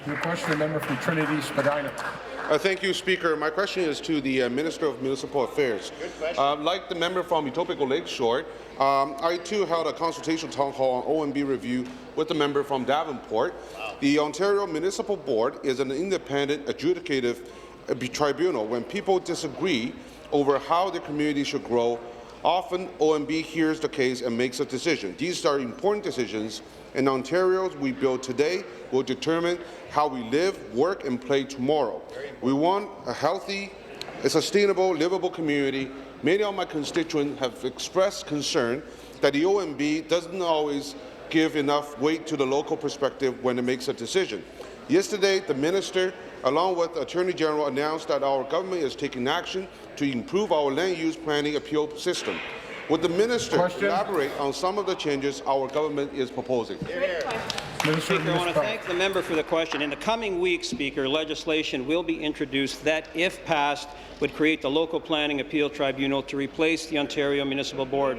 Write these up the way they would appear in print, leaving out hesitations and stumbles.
New question, the member from Trinity-Spadina. Thank you, Speaker. My question is to the Minister of Municipal Affairs. Like the member from Etobicoke Lakeshore, I too held a consultation town hall on OMB review with the member from Davenport. The Ontario Municipal Board is an independent adjudicative tribunal. When people disagree over how the community should grow, often OMB hears the case and makes a decision. These are important decisions, and Ontario's we build today will determine how we live, work, and play tomorrow. We want a healthy, sustainable, livable community. Many of my constituents have expressed concern that the OMB doesn't always give enough weight to the local perspective when it makes a decision. Yesterday, the Minister, along with the Attorney General, announced that our government is taking action to improve our land use planning appeal system. Would the Minister elaborate on some of the changes our government is proposing? Speaker, I want to thank the member for the question. In the coming weeks, Speaker, legislation will be introduced that, if passed, would create the Local Planning Appeal Tribunal to replace the Ontario Municipal Board.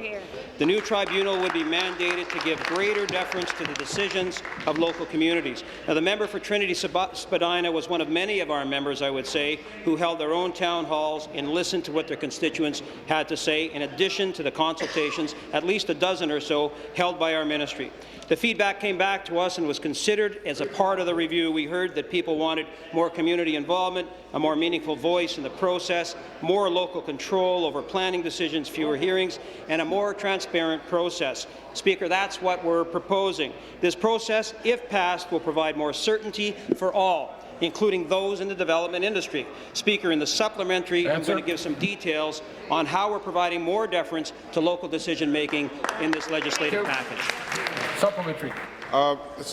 The new tribunal would be mandated to give greater deference to the decisions of local communities. Now, the member for Trinity-Spadina was one of many of our members, I would say, who held their own town halls and listened to what their constituents had to say, in addition to the consultations, at least a dozen or so, held by our ministry. The feedback came back to us and was considered as a part of the review. We heard that people wanted more community involvement, a more meaningful voice in the process, more local control over planning decisions, fewer hearings, and a more transparent process. Speaker, that's what we're proposing. This process, if passed, will provide more certainty for all, including those in the development industry. Speaker, in the supplementary, I'm going to give some details on how we're providing more deference to local decision-making in this legislative package. Supplementary.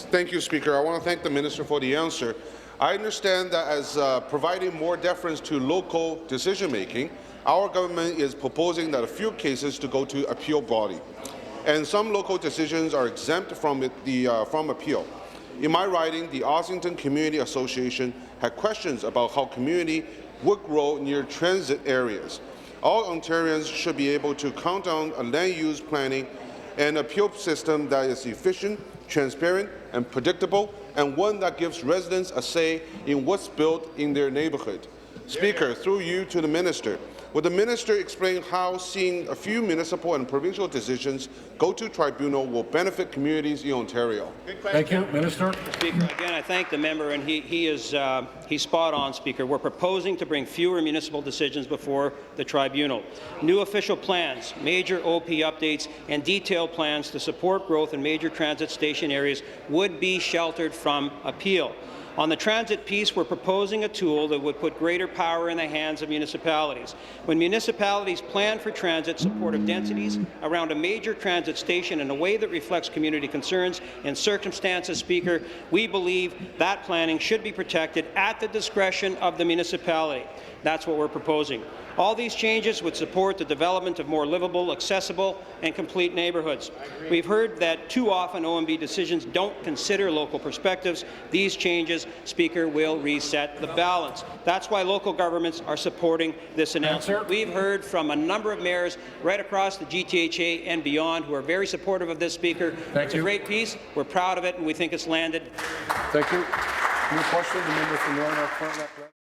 Thank you, Speaker. I want to thank the Minister for the answer. I understand that as providing more deference to local decision-making, our government is proposing that a few cases to go to appeal body, and some local decisions are exempt from appeal. In my writing, the Ossington Community Association had questions about how community would grow near transit areas. All Ontarians should be able to count on a land use planning and appeal system that is efficient, transparent, and predictable, and one that gives residents a say in what's built in their neighbourhood. Speaker, through you to the Minister, would the Minister explain how seeing a few municipal and provincial decisions go to tribunal will benefit communities in Ontario? Thank you, Minister. Speaker, again, I thank the member, and he's spot on, Speaker. We're proposing to bring fewer municipal decisions before the tribunal. New official plans, major OP updates, and detailed plans to support growth in major transit station areas would be sheltered from appeal. On the transit piece, we're proposing a tool that would put greater power in the hands of municipalities. When municipalities plan for transit supportive densities around a major transit station in a way that reflects community concerns and circumstances, Speaker, we believe that planning should be protected at the discretion of the municipality. That's what we're proposing. All these changes would support the development of more livable, accessible, and complete neighbourhoods. We've heard that too often OMB decisions don't consider local perspectives. These changes, Speaker, will reset the balance. That's why local governments are supporting this announcement. We've heard from a number of mayors right across the GTHA and beyond who are very supportive of this, Speaker. It's a great piece. We're proud of it, and we think it's landed. Thank you. New question, the member from North Frontenac.